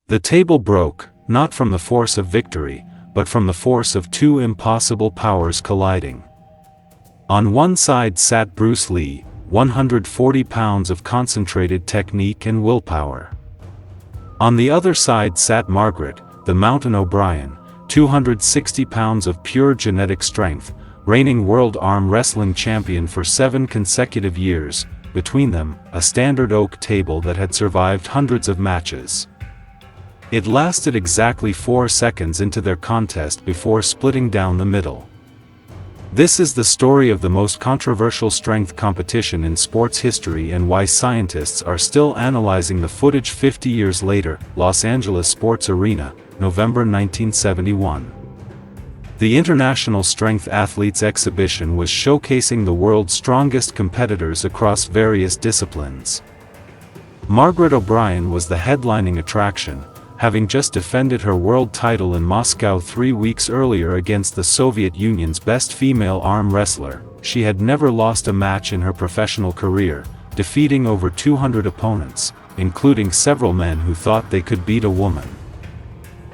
The table broke, not from the force of victory, but from the force of two impossible powers colliding. On one side sat Bruce Lee, 140 pounds of concentrated technique and willpower. On the other side sat Margaret, the Mountain O'Brien, 260 pounds of pure genetic strength, reigning world arm wrestling champion for 7 consecutive years, between them, a standard oak table that had survived hundreds of matches. It lasted exactly 4 seconds into their contest before splitting down the middle. This is the story of the most controversial strength competition in sports history and why scientists are still analyzing the footage 50 years later. Los Angeles Sports Arena, November 1971. The International Strength Athletes exhibition was showcasing the world's strongest competitors across various disciplines. Margaret O'Brien was the headlining attraction, having just defended her world title in Moscow 3 weeks earlier against the Soviet Union's best female arm wrestler. She had never lost a match in her professional career, defeating over 200 opponents, including several men who thought they could beat a woman.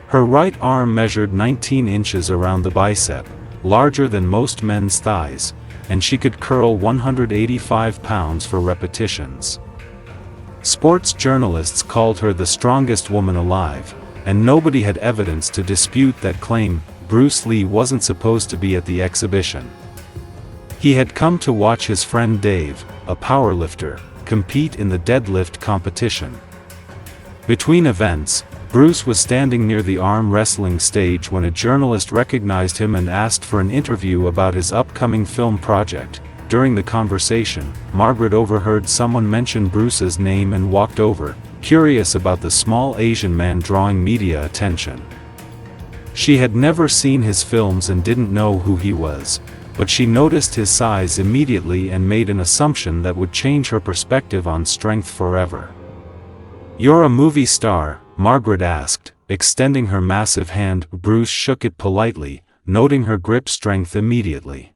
Her right arm measured 19 inches around the bicep, larger than most men's thighs, and she could curl 185 pounds for repetitions. Sports journalists called her the strongest woman alive, and nobody had evidence to dispute that claim. Bruce Lee wasn't supposed to be at the exhibition. He had come to watch his friend Dave, a powerlifter, compete in the deadlift competition. Between events, Bruce was standing near the arm wrestling stage when a journalist recognized him and asked for an interview about his upcoming film project. During the conversation, Margaret overheard someone mention Bruce's name and walked over, curious about the small Asian man drawing media attention. She had never seen his films and didn't know who he was, but she noticed his size immediately and made an assumption that would change her perspective on strength forever. "You're a movie star?" Margaret asked, extending her massive hand. Bruce shook it politely, noting her grip strength immediately.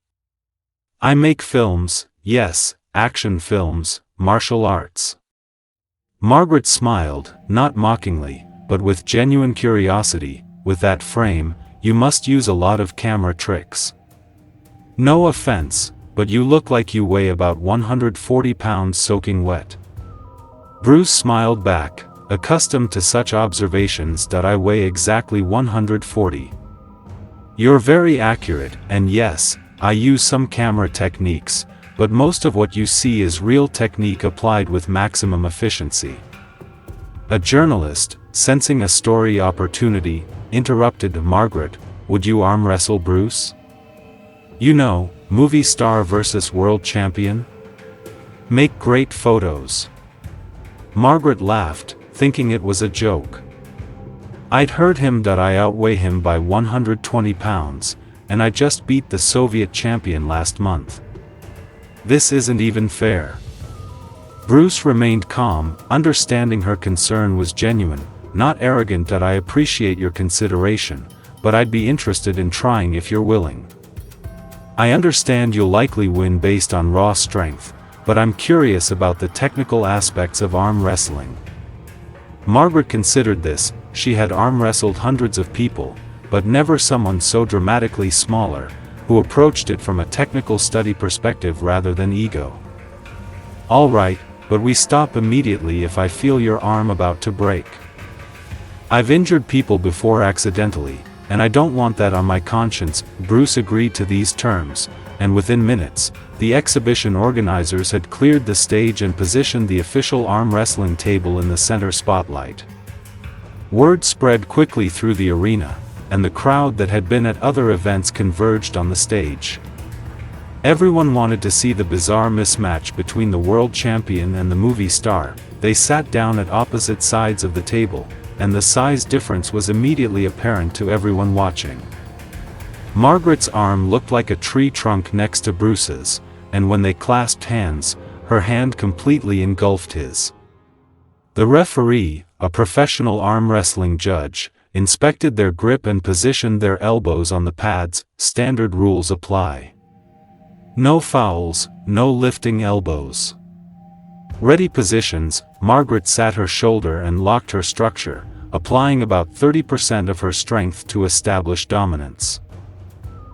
"I make films, yes, action films, martial arts." Margaret smiled, not mockingly, but with genuine curiosity. "With that frame, you must use a lot of camera tricks." "No offense, but you look like you weigh about 140 pounds soaking wet." Bruce smiled back, accustomed to such observations. "That I weigh exactly 140. "You're very accurate, and yes, I use some camera techniques, but most of what you see is real technique applied with maximum efficiency." A journalist, sensing a story opportunity, interrupted Margaret. "Would you arm wrestle Bruce? You know, movie star versus world champion? Make great photos." Margaret laughed, thinking it was a joke. "I'd heard him that I outweigh him by 120 pounds, and I just beat the Soviet champion last month. This isn't even fair." Bruce remained calm, understanding her concern was genuine. "Not arrogant. That I appreciate your consideration, but I'd be interested in trying if you're willing. I understand you'll likely win based on raw strength, but I'm curious about the technical aspects of arm wrestling." Margaret considered this. She had arm wrestled hundreds of people, but never someone so dramatically smaller, who approached it from a technical study perspective rather than ego. "All right, but we stop immediately if I feel your arm about to break. I've injured people before accidentally, and I don't want that on my conscience." Bruce agreed to these terms, and within minutes, the exhibition organizers had cleared the stage and positioned the official arm wrestling table in the center spotlight. Word spread quickly through the arena, and the crowd that had been at other events converged on the stage. Everyone wanted to see the bizarre mismatch between the world champion and the movie star. They sat down at opposite sides of the table, and the size difference was immediately apparent to everyone watching. Margaret's arm looked like a tree trunk next to Bruce's, and when they clasped hands, her hand completely engulfed his. The referee, a professional arm wrestling judge, inspected their grip and positioned their elbows on the pads. Standard rules apply. No fouls, no lifting elbows. Ready positions. Margaret sat her shoulder and locked her structure, applying about 30% of her strength to establish dominance.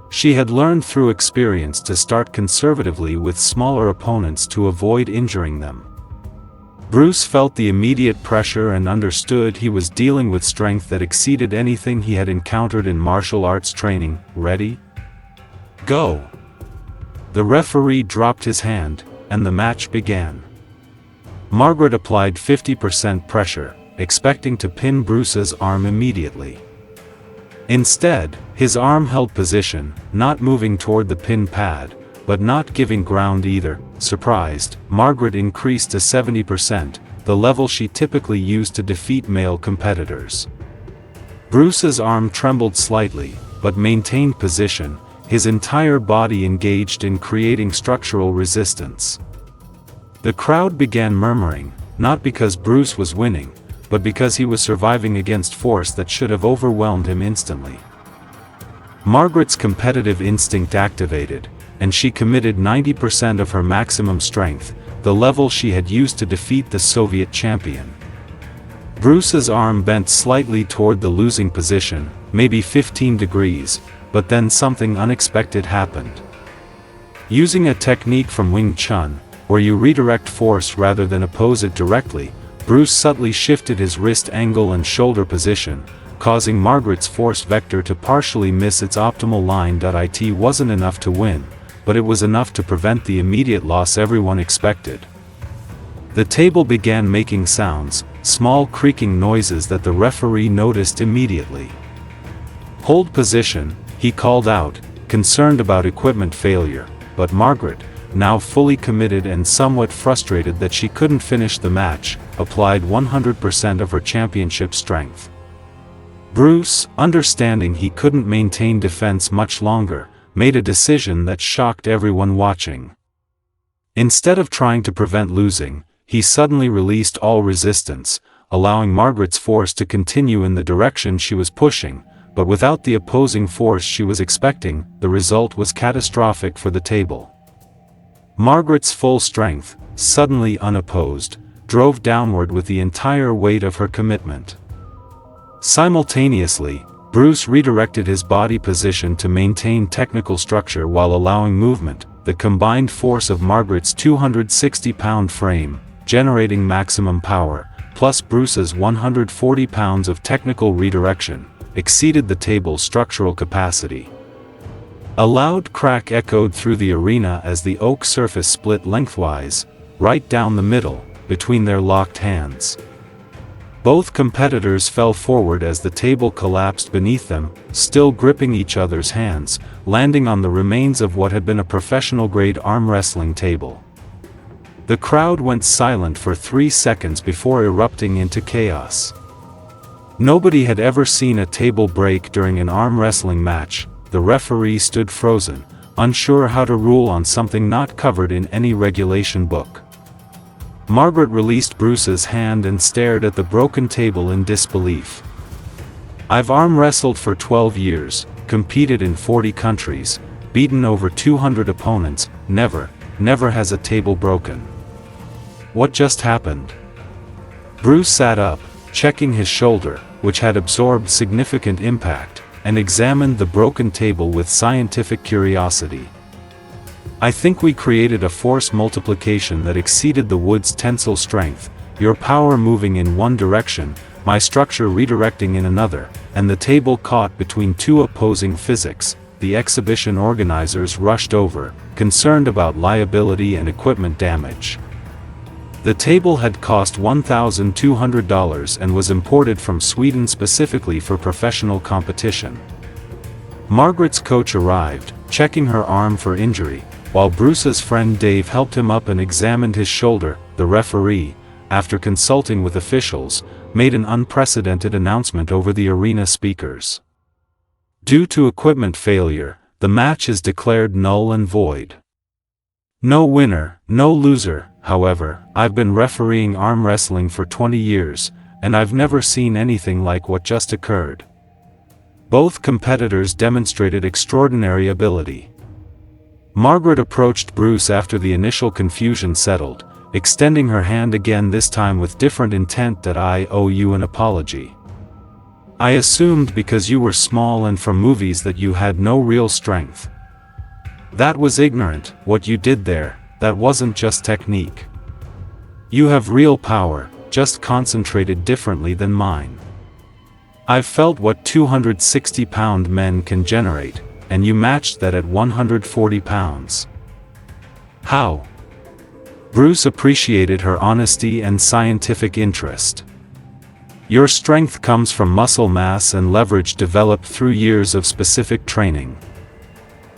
She had learned through experience to start conservatively with smaller opponents to avoid injuring them. Bruce felt the immediate pressure and understood he was dealing with strength that exceeded anything he had encountered in martial arts training. Ready? Go! The referee dropped his hand, and the match began. Margaret applied 50% pressure, expecting to pin Bruce's arm immediately. Instead, his arm held position, not moving toward the pin pad, but not giving ground either. Surprised, Margaret increased to 70%, the level she typically used to defeat male competitors. Bruce's arm trembled slightly, but maintained position, his entire body engaged in creating structural resistance. The crowd began murmuring, not because Bruce was winning, but because he was surviving against force that should have overwhelmed him instantly. Margaret's competitive instinct activated, and she committed 90% of her maximum strength, the level she had used to defeat the Soviet champion. Bruce's arm bent slightly toward the losing position, maybe 15 degrees, but then something unexpected happened. Using a technique from Wing Chun, where you redirect force rather than oppose it directly, Bruce subtly shifted his wrist angle and shoulder position, causing Margaret's force vector to partially miss its optimal line. It wasn't enough to win, but it was enough to prevent the immediate loss everyone expected. The table began making sounds, small creaking noises that the referee noticed immediately. "Hold position," he called out, concerned about equipment failure, but Margaret, now fully committed and somewhat frustrated that she couldn't finish the match, applied 100% of her championship strength. Bruce, understanding he couldn't maintain defense much longer, made a decision that shocked everyone watching. Instead of trying to prevent losing, he suddenly released all resistance, allowing Margaret's force to continue in the direction she was pushing, but without the opposing force she was expecting. The result was catastrophic for the table. Margaret's full strength, suddenly unopposed, drove downward with the entire weight of her commitment. Simultaneously, Bruce redirected his body position to maintain technical structure while allowing movement, the combined force of Margaret's 260-pound frame, generating maximum power, plus Bruce's 140 pounds of technical redirection, exceeded the table's structural capacity. A loud crack echoed through the arena as the oak surface split lengthwise, right down the middle, between their locked hands. Both competitors fell forward as the table collapsed beneath them, still gripping each other's hands, landing on the remains of what had been a professional-grade arm wrestling table. The crowd went silent for 3 seconds before erupting into chaos. Nobody had ever seen a table break during an arm wrestling match. The referee stood frozen, unsure how to rule on something not covered in any regulation book. Margaret released Bruce's hand and stared at the broken table in disbelief. "I've arm wrestled for 12 years, competed in 40 countries, beaten over 200 opponents, never has a table broken. What just happened?" Bruce sat up, checking his shoulder, which had absorbed significant impact, and examined the broken table with scientific curiosity. "I think we created a force multiplication that exceeded the wood's tensile strength, your power moving in one direction, my structure redirecting in another, and the table caught between two opposing physics." The exhibition organizers rushed over, concerned about liability and equipment damage. The table had cost $1,200 and was imported from Sweden specifically for professional competition. Margaret's coach arrived, checking her arm for injury, while Bruce's friend Dave helped him up and examined his shoulder. The referee, after consulting with officials, made an unprecedented announcement over the arena speakers. "Due to equipment failure, the match is declared null and void. No winner, no loser." However, "I've been refereeing arm wrestling for 20 years, and I've never seen anything like what just occurred." Both competitors demonstrated extraordinary ability. Margaret approached Bruce after the initial confusion settled, extending her hand again, this time with different intent. "I owe you an apology. I assumed because you were small and from movies that you had no real strength. That was ignorant, what you did there, that wasn't just technique. You have real power, just concentrated differently than mine. I've felt what 260-pound men can generate, and you matched that at 140 pounds. How? Bruce appreciated her honesty and scientific interest. Your strength comes from muscle mass and leverage developed through years of specific training.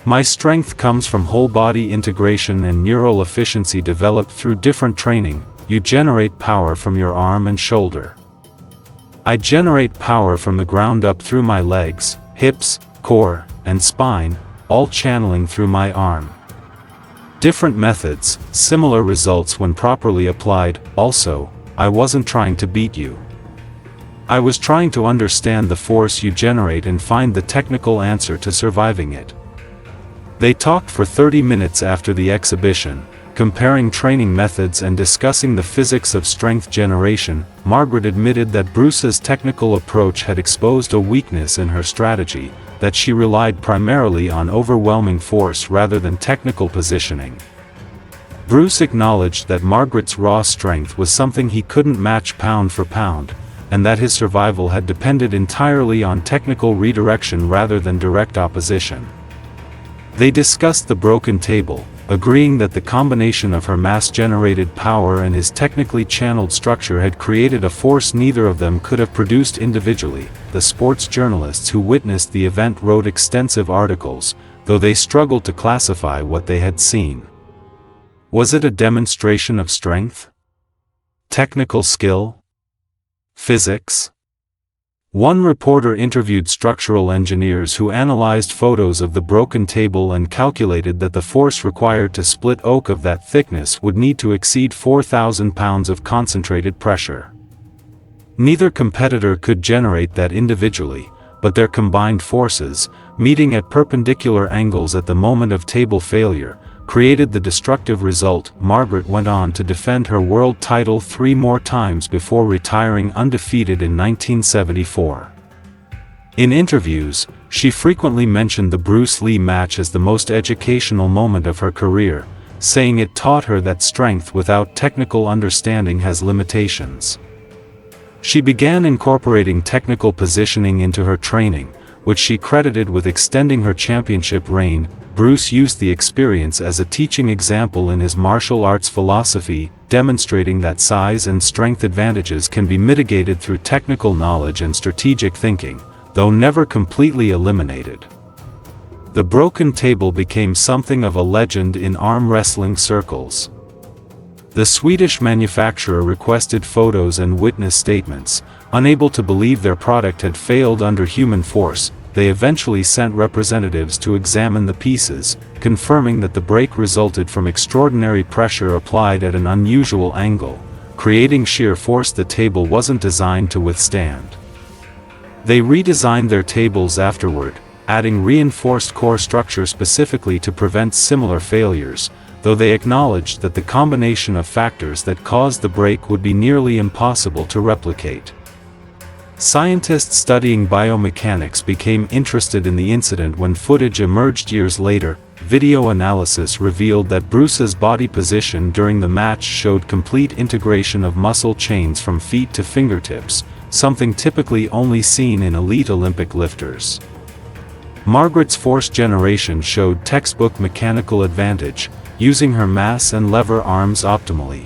My strength comes from whole-body integration and neural efficiency developed through different training. You generate power from your arm and shoulder. I generate power from the ground up through my legs, hips, core, and spine, all channeling through my arm. Different methods, similar results when properly applied. Also, I wasn't trying to beat you. I was trying to understand the force you generate and find the technical answer to surviving it. They talked for 30 minutes after the exhibition, comparing training methods and discussing the physics of strength generation. Margaret admitted that Bruce's technical approach had exposed a weakness in her strategy, that she relied primarily on overwhelming force rather than technical positioning. Bruce acknowledged that Margaret's raw strength was something he couldn't match pound for pound, and that his survival had depended entirely on technical redirection rather than direct opposition. They discussed the broken table, agreeing that the combination of her mass-generated power and his technically channeled structure had created a force neither of them could have produced individually. The sports journalists who witnessed the event wrote extensive articles, though they struggled to classify what they had seen. Was it a demonstration of strength? Technical skill? Physics? One reporter interviewed structural engineers who analyzed photos of the broken table and calculated that the force required to split oak of that thickness would need to exceed 4,000 pounds of concentrated pressure. Neither competitor could generate that individually, but their combined forces, meeting at perpendicular angles at the moment of table failure, created the destructive result. Margaret went on to defend her world title 3 more times before retiring undefeated in 1974. In interviews, she frequently mentioned the Bruce Lee match as the most educational moment of her career, saying it taught her that strength without technical understanding has limitations. She began incorporating technical positioning into her training, which she credited with extending her championship reign. Bruce used the experience as a teaching example in his martial arts philosophy, demonstrating that size and strength advantages can be mitigated through technical knowledge and strategic thinking, though never completely eliminated. The broken table became something of a legend in arm wrestling circles. The Swedish manufacturer requested photos and witness statements. Unable to believe their product had failed under human force, they eventually sent representatives to examine the pieces, confirming that the break resulted from extraordinary pressure applied at an unusual angle, creating shear force the table wasn't designed to withstand. They redesigned their tables afterward, adding reinforced core structure specifically to prevent similar failures, though they acknowledged that the combination of factors that caused the break would be nearly impossible to replicate. Scientists studying biomechanics became interested in the incident when footage emerged years later. Video analysis revealed that Bruce's body position during the match showed complete integration of muscle chains from feet to fingertips, something typically only seen in elite Olympic lifters. Margaret's force generation showed textbook mechanical advantage, using her mass and lever arms optimally.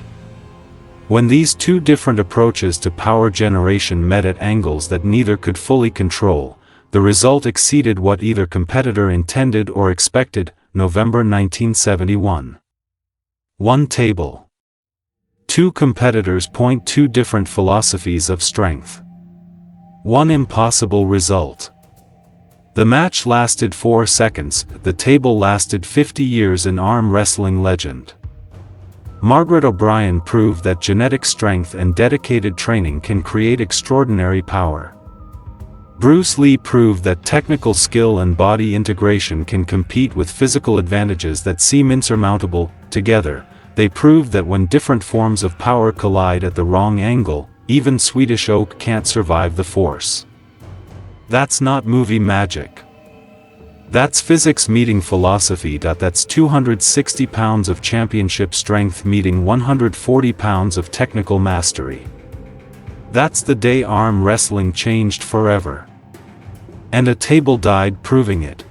When these two different approaches to power generation met at angles that neither could fully control, the result exceeded what either competitor intended or expected. November 1971. One table. Two competitors point two different philosophies of strength. One impossible result. The match lasted 4 seconds, the table lasted 50 years in arm wrestling legend. Margaret O'Brien proved that genetic strength and dedicated training can create extraordinary power. Bruce Lee proved that technical skill and body integration can compete with physical advantages that seem insurmountable. Together, they proved that when different forms of power collide at the wrong angle, even Swedish oak can't survive the force. That's not movie magic. That's physics meeting philosophy. That's 260 pounds of championship strength meeting 140 pounds of technical mastery. That's the day arm wrestling changed forever. And a table died proving it.